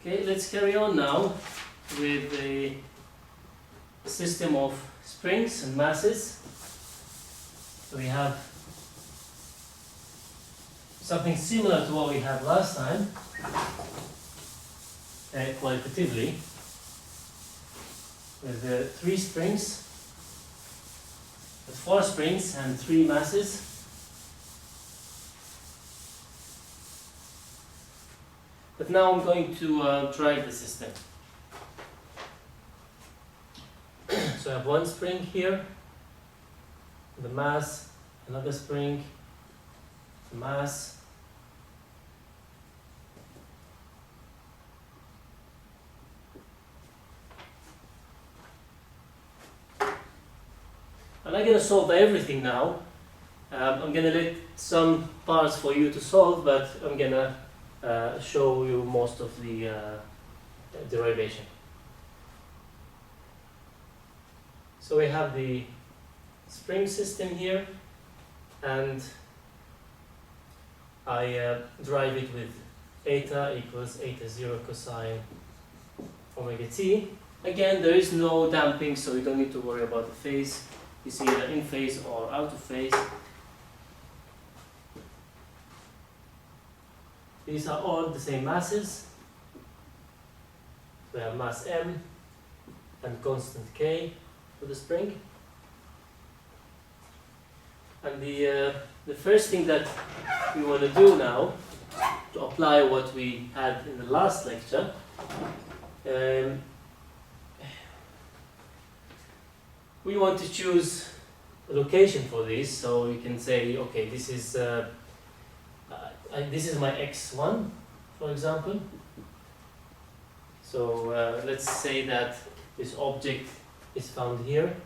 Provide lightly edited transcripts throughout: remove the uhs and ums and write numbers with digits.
Okay, let's carry on now with the system of springs and masses. So we have something similar to what we had last time, qualitatively, with 3 springs, with 4 springs and 3 masses. But now I'm going to drive the system. So I have 1 spring here, the mass, another spring, the mass, and I'm going to solve everything now. I'm going to let some parts for you to solve, but I'm going to show you most of the derivation. So we have the spring system here, and I derive it with eta equals eta 0 cosine omega t. Again, there is no damping, so you don't need to worry about the phase. It's either in phase or out of phase. These are all the same masses. We have mass m and constant k for the spring. And the first thing that we want to do now, to apply what we had in the last lecture, we want to choose a location for this. So you can say, okay, this is my x1, for example. So let's say that this object is found here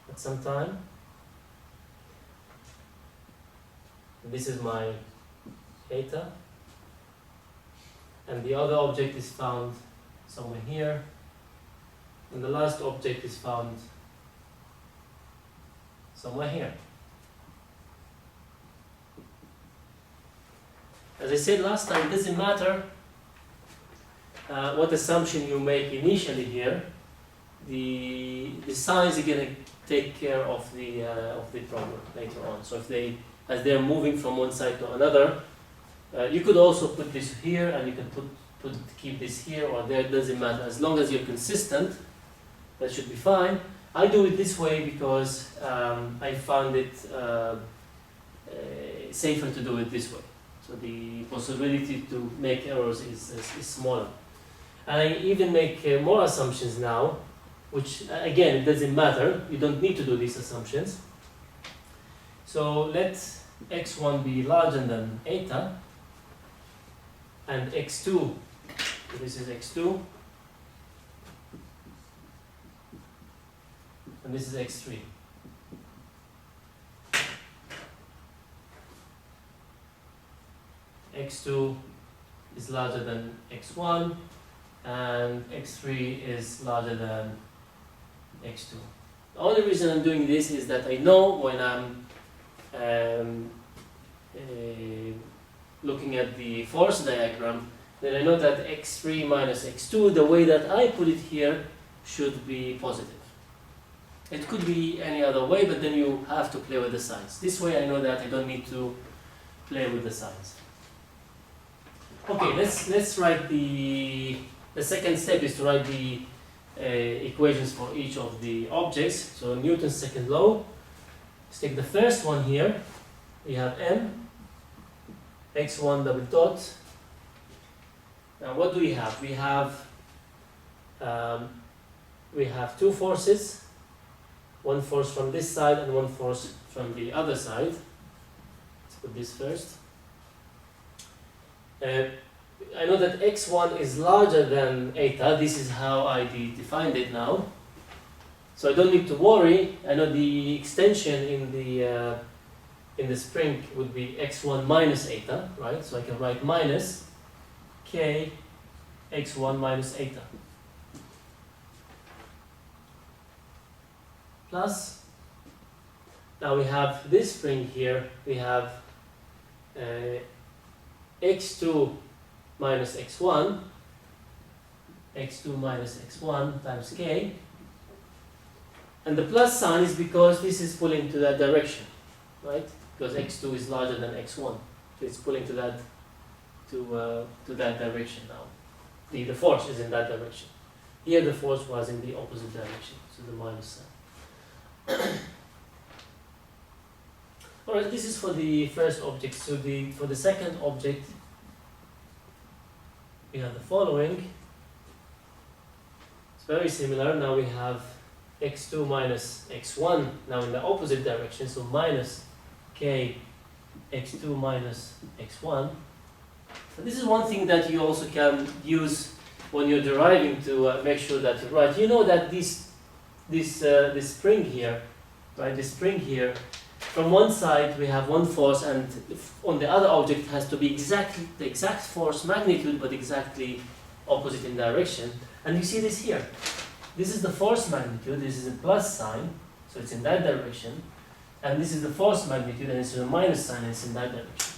at some time. And this is my eta. And the other object is found somewhere here. And the last object is found somewhere here. As I said last time, it doesn't matter what assumption you make initially here. The signs are going to take care of the problem later on. So if as they're moving from one side to another, you could also put this here, and you can keep this here or there. It doesn't matter, as long as you're consistent. That should be fine. I do it this way because I found it safer to do it this way. So the possibility to make errors is smaller. And I even make more assumptions now, which again, it doesn't matter. You don't need to do these assumptions. So let x1 be larger than eta, and x2, so this is x2, and this is x3. x2 is larger than x1, and x3 is larger than x2. The only reason I'm doing this is that I know when I'm looking at the force diagram, then I know that x3 minus x2, the way that I put it here, should be positive. It could be any other way, but then you have to play with the signs. This way I know that I don't need to play with the signs. Okay, let's write the second step is to write the equations for each of the objects. So Newton's second law. Let's take the first one here. We have m, x1 double dot. Now what do we have? We have 2 forces, one force from this side and one force from the other side. Let's put this first. I know that x1 is larger than eta. This is how I defined it now. So I don't need to worry. I know the extension in the spring would be x1 minus eta, right? So I can write minus k x1 minus eta. Plus, now we have this spring here. We have x2 minus x1, x2 minus x1 times k. And the plus sign is because this is pulling to that direction, right? Because x2 is larger than x1, so it's pulling to that direction now. The force is in that direction. Here the force was in the opposite direction, so the minus sign. Alright, this is for the first object. So for the second object, we have the following. It's very similar. Now we have x2 minus x1 now in the opposite direction, so minus k x2 minus x1. So this is one thing that you also can use when you're deriving to make sure that you're right. You know that this spring here, right? This spring here, from one side we have one force, and on the other object has to be exactly the exact force magnitude, but exactly opposite in direction. And you see this here. This is the force magnitude. This is a plus sign, so it's in that direction. And this is the force magnitude, and it's a minus sign, and it's in that direction.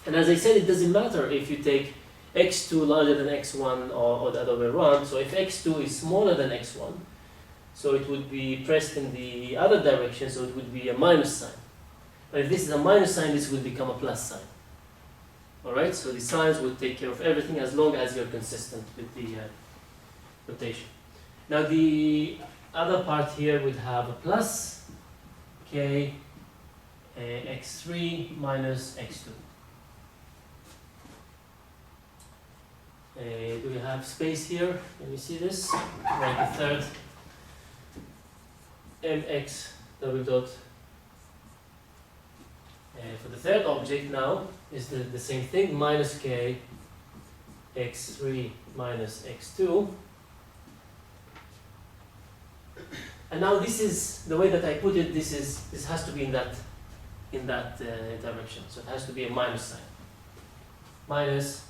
And as I said, it doesn't matter if you take x2 larger than x1 or the other way around. So if x2 is smaller than x1, so it would be pressed in the other direction, so it would be a minus sign. But if this is a minus sign, this will become a plus sign. Alright, so the signs will take care of everything as long as you're consistent with the rotation. Now the other part here would have a plus k x3 minus x2. Do we have space here? Can you see this? Right, the third mx double dot. For the third object now is the same thing, minus k x3 minus x2. And now this is the way that I put it. This has to be in that direction. So it has to be a minus sign. Minus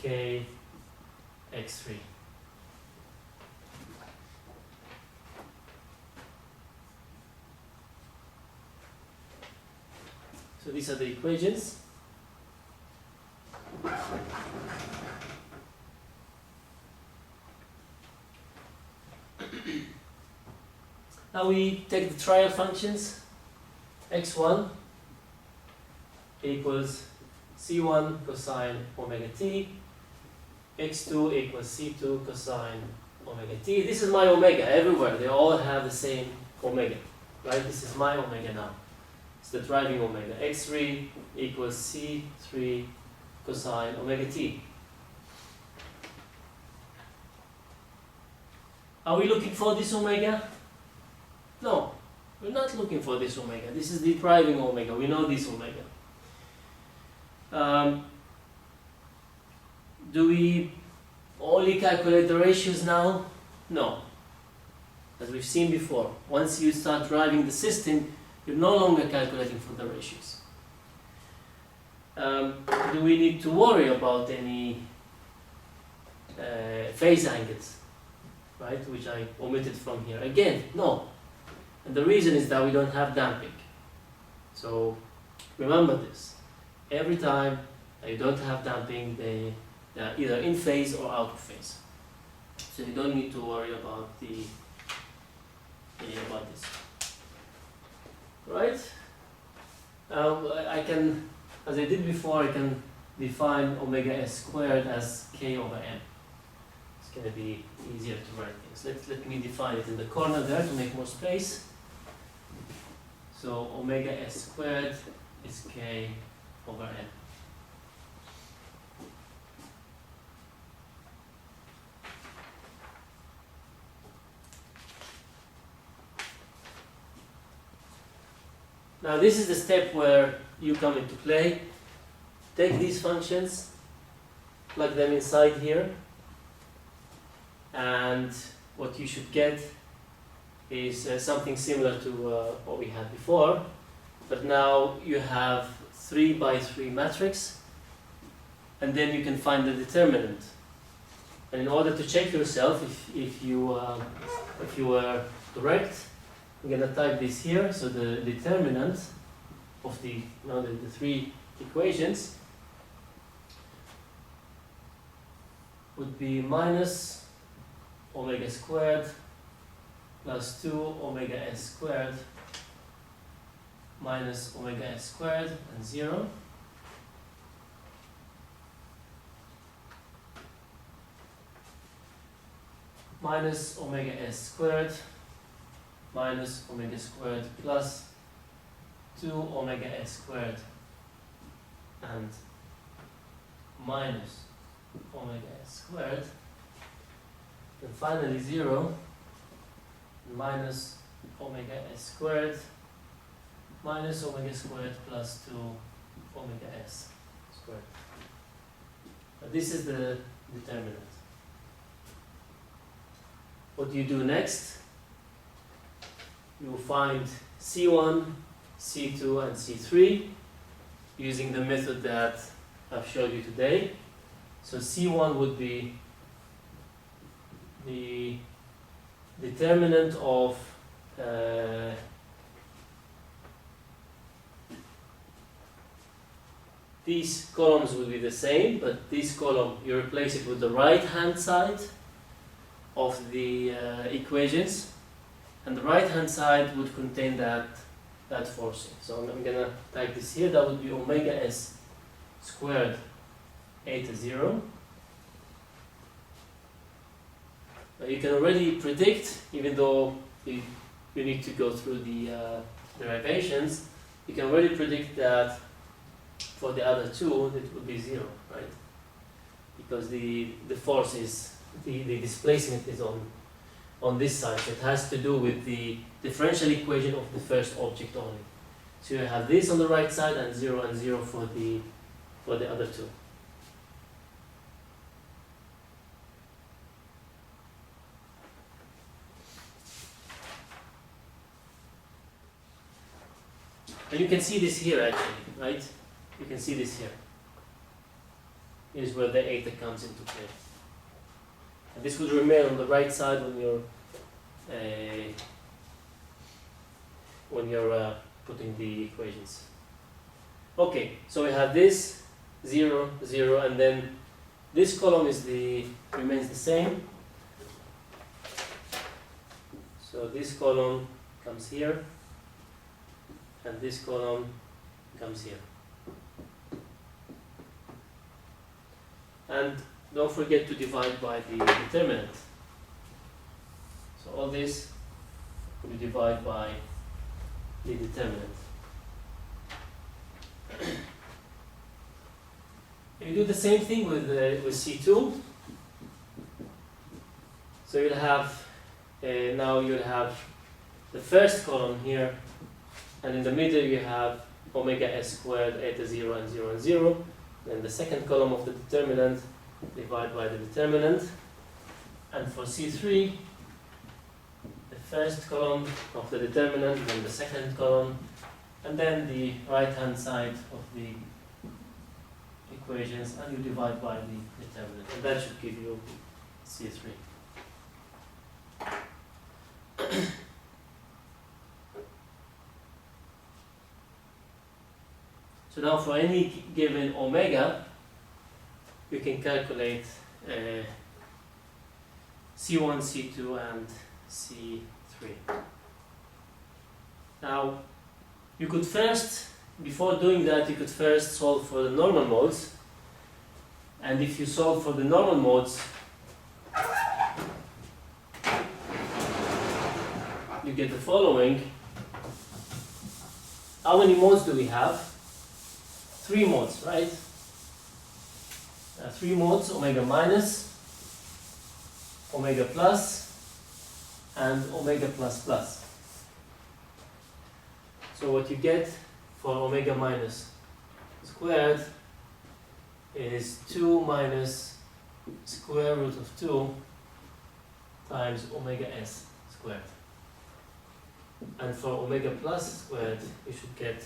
k x3. So these are the equations. Now we take the trial functions. x1 equals c1 cosine omega t, x2 equals c2 cosine omega t. This is my omega everywhere. They all have the same omega, right? This is my omega now. It's the driving omega. x3 equals c3 cosine omega t. Are we looking for this omega? No, we're not looking for this omega. This is the driving omega. We know this omega. Do we only calculate the ratios now? No. As we've seen before, once you start driving the system, you're no longer calculating for the ratios. Do we need to worry about any phase angles, right, which I omitted from here? Again, no. And the reason is that we don't have damping. So remember this. Every time you don't have damping, they are either in phase or out of phase. So you don't need to worry about about this. Right? I can, as I did before, I can define omega s squared as k over m. It's going to be easier to write things. Let me define it in the corner there to make more space. So omega s squared is k over m. Now this is the step where you come into play. Take these functions, plug them inside here, and what you should get is something similar to what we had before, but now you have 3 by 3 matrix, and then you can find the determinant. And in order to check yourself if you were correct, I'm going to type this here. So the determinant of the 3 equations would be minus omega squared plus 2 omega s squared minus omega s squared and 0. Minus omega s squared minus omega squared plus 2 omega s squared and minus omega s squared, and finally 0 minus omega s squared minus omega squared plus 2 omega s squared. This is the determinant. What do you do next? You find C1, C2 and C3 using the method that I've showed you today. So C1 would be the determinant of these columns will be the same, but this column you replace it with the right hand side of the equations, and the right hand side would contain that forcing. So I'm gonna type this here. That would be omega s squared eta 0. Now you can already predict, even though you need to go through the derivations, you can already predict that for the other two it would be 0, right? Because the force is the displacement is on this side, so it has to do with the differential equation of the first object only. So you have this on the right side and 0 for the other two. And you can see this here actually, right? You can see this here. Here's where the eta comes into play. And this would remain on the right side when you're putting the equations. Okay, so we have this 0, 0, and then this column remains the same. So this column comes here, and this column comes here. And don't forget to divide by the determinant. So all this we divide by the determinant. You do the same thing with C2. So you'll have now you'll have the first column here, and in the middle you have omega s squared eta 0 and 0 and 0. Then the second column of the determinant, divide by the determinant. And for C3, the first column of the determinant, then the second column, and then the right hand side of the equations, and you divide by the determinant. And that should give you C3. So now for any given omega, you can calculate C1, C2, and C3. Now, you could first, before doing that, you could first solve for the normal modes. And if you solve for the normal modes, you get the following. How many modes do we have? 3 modes, right? 3 modes, omega minus, omega plus, and omega plus plus. So what you get for omega minus squared is 2 minus square root of 2 times omega s squared. And for omega plus squared, you should get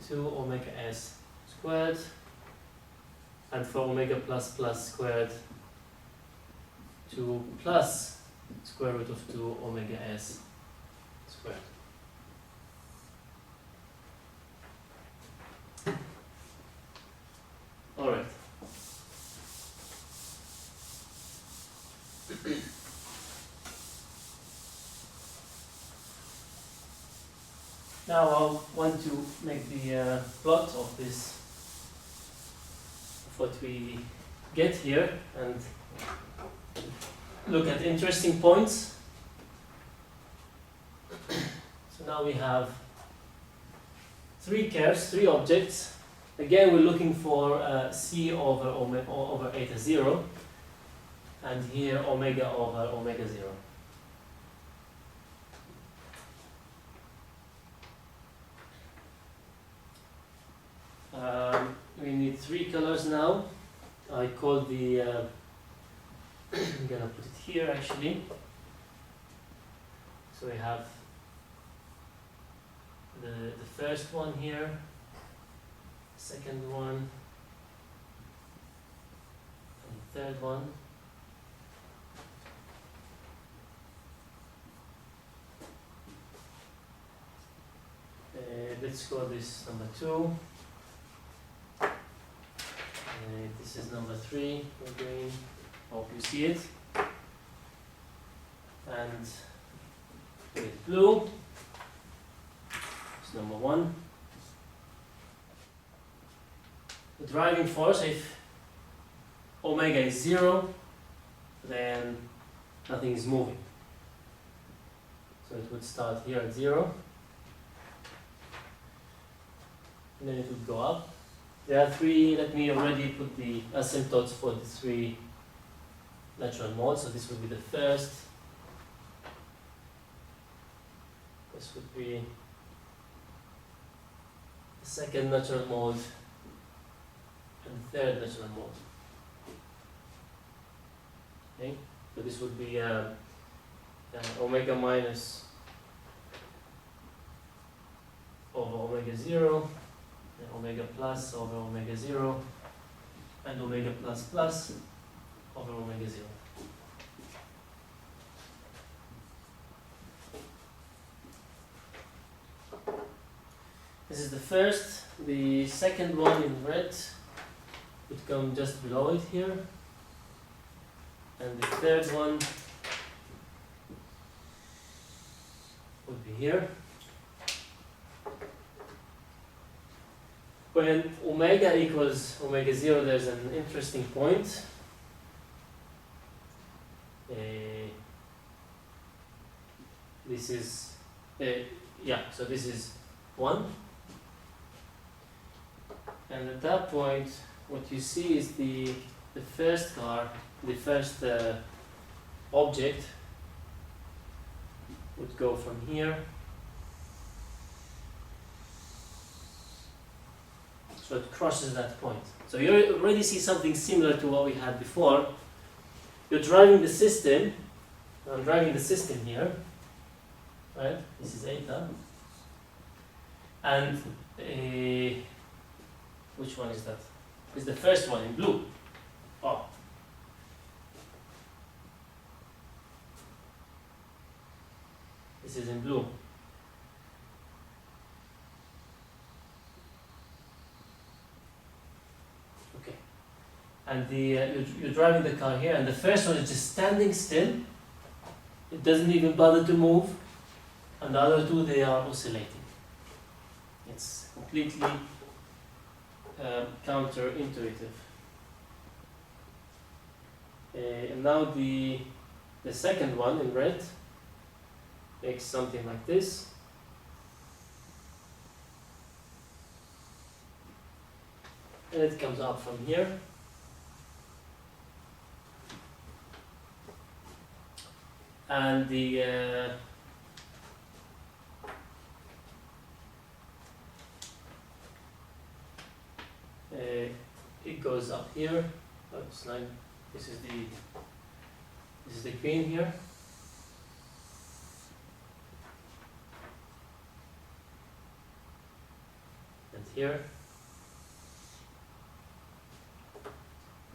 2 omega s squared, and for omega plus plus squared, 2 plus square root of 2 omega s squared. Alright. Now I want to make the plot of this, of what we get here, and look at interesting points. So now we have three curves, three objects. Again, we're looking for c over eta 0, and here omega over omega 0. We need three colors now. I call the I'm gonna put it here actually. So we have the first one here, second one, and the third one. Let's call this number 2. This is number 3. We're doing. Hope you see it. And with blue, it's number 1. The driving force, if omega is 0, then nothing is moving. So it would start here at 0, and then it would go up. There are 3, let me already put the asymptotes for the 3 natural modes. So this would be the first, this would be the second natural mode, and the third natural mode. Okay, so this would be omega minus over omega 0, and omega plus over omega 0, and omega plus plus over omega 0. This is the first. The second one in red would come just below it here, and the third one would be here. When omega equals omega 0, there's an interesting point. This is, so this is 1. And at that point, what you see is the first car, the first object would go from here. So it crosses that point. So you already see something similar to what we had before. You're driving the system. I'm driving the system here, right? This is eta. And which one is that? It's the first one in blue. Oh. This is in blue. Okay. And you're driving the car here, and the first one is just standing still. It doesn't even bother to move. And the other two, they are oscillating. It's completely counterintuitive. And now the second one in red makes something like this. And it comes up from here. And it goes up here. Oh, it's like this is the green here. And here.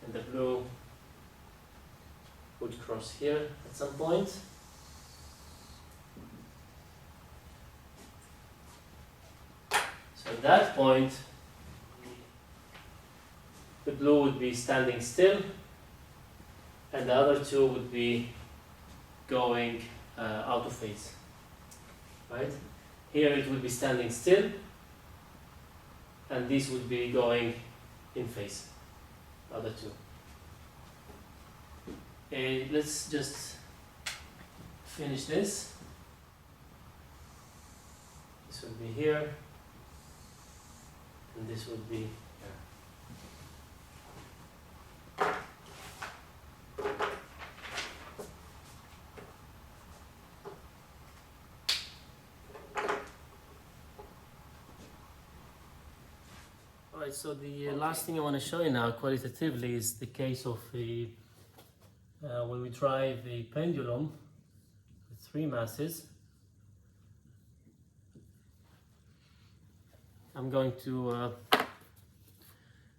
And the blue would cross here at some point. So at that point, the blue would be standing still, and the other two would be going out of phase, right? Here it will be standing still, and this would be going in phase, other two. Let's just finish this. This would be here, and this would be here. Alright, so the last thing I want to show you now qualitatively is the case of the when we drive a pendulum with 3 masses. I'm going to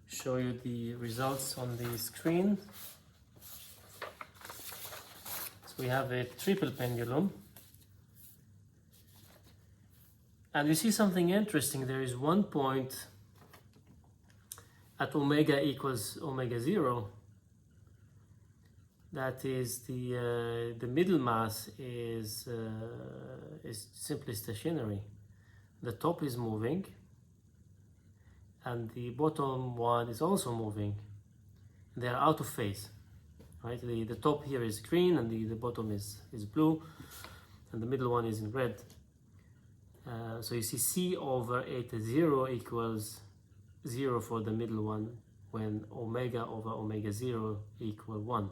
show you the results on the screen. So we have a triple pendulum, and you see something interesting. There is one point at omega equals omega 0. That is the middle mass is simply stationary. The top is moving, and the bottom one is also moving. They are out of phase, right? The top here is green, and the bottom is blue, and the middle one is in red. So you see C over eta 0 equals 0 for the middle one, when omega over omega 0 equal 1.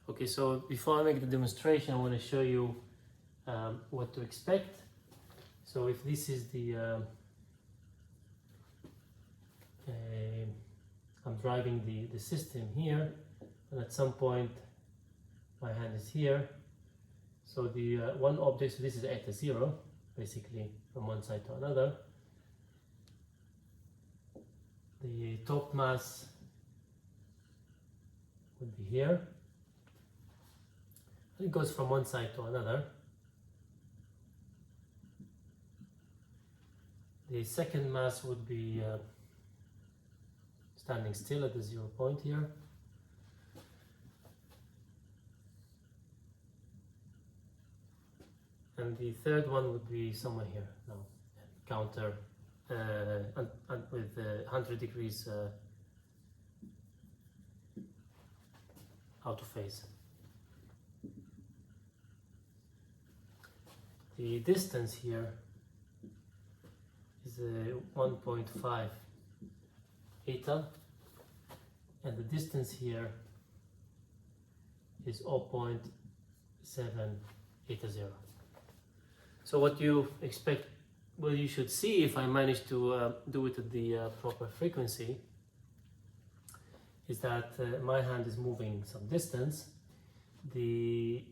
Okay, so before I make the demonstration, I want to show you what to expect. So if this is the I'm driving the system here, and at some point my hand is here. So the one object, so this is eta 0, basically from one side to another. The top mass would be here. It goes from one side to another. The second mass would be standing still at the 0 point here. And the third one would be somewhere here now, counter with 100 degrees out of phase. The distance here is 1.5 eta, and the distance here is 0.7 eta 0. So what you expect, well, you should see, if I manage to do it at the proper frequency, is that my hand is moving some distance. The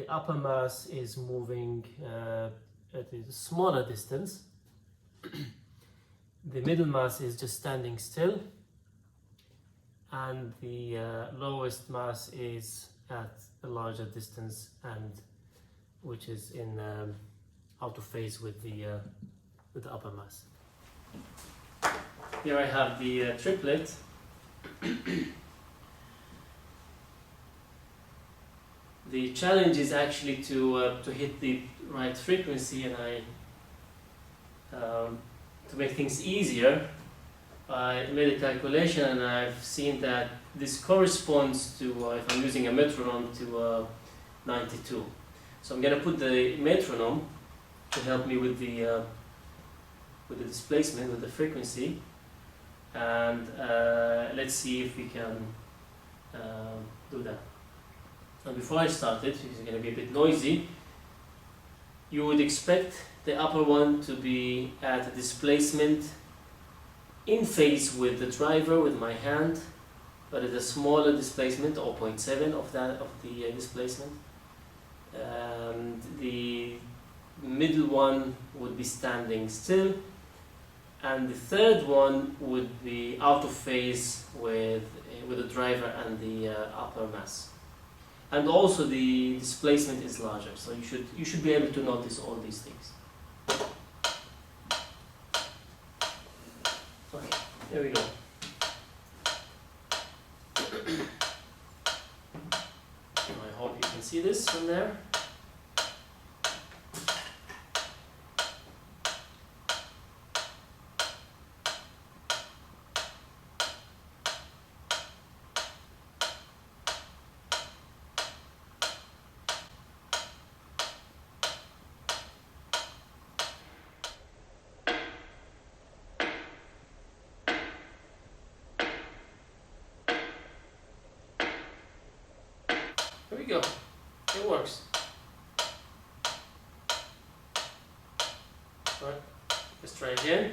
upper mass is moving at a smaller distance. The middle mass is just standing still, and the lowest mass is at a larger distance, and which is in out of phase with the upper mass. Here I have the triplet. The challenge is actually to hit the right frequency, and to make things easier, I made a calculation, and I've seen that this corresponds to, if I'm using a metronome, to 92. So I'm going to put the metronome to help me with the displacement, with the frequency, and let's see if we can do that. And before I start it, it's going to be a bit noisy, you would expect the upper one to be at a displacement in phase with the driver, with my hand, but at a smaller displacement, 0.7 of the displacement. And the middle one would be standing still, and the third one would be out of phase with the driver and the upper mass. And also the displacement is larger, so you should be able to notice all these things. Okay, here we go. I hope you can see this from there. go. It works. Alright, let's try again.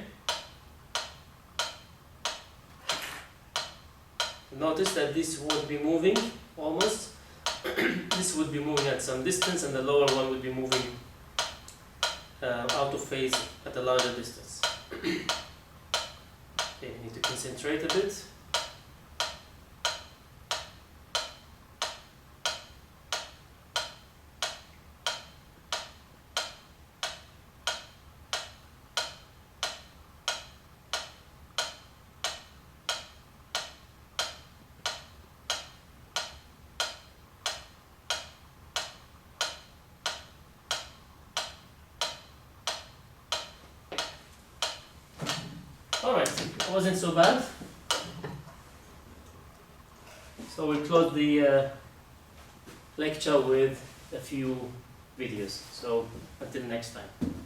Notice that this would be moving almost. This would be moving at some distance, and the lower one would be moving out of phase at a larger distance. Okay, I need to concentrate a bit. Alright, it wasn't so bad. So we'll close the lecture with a few videos. So until next time.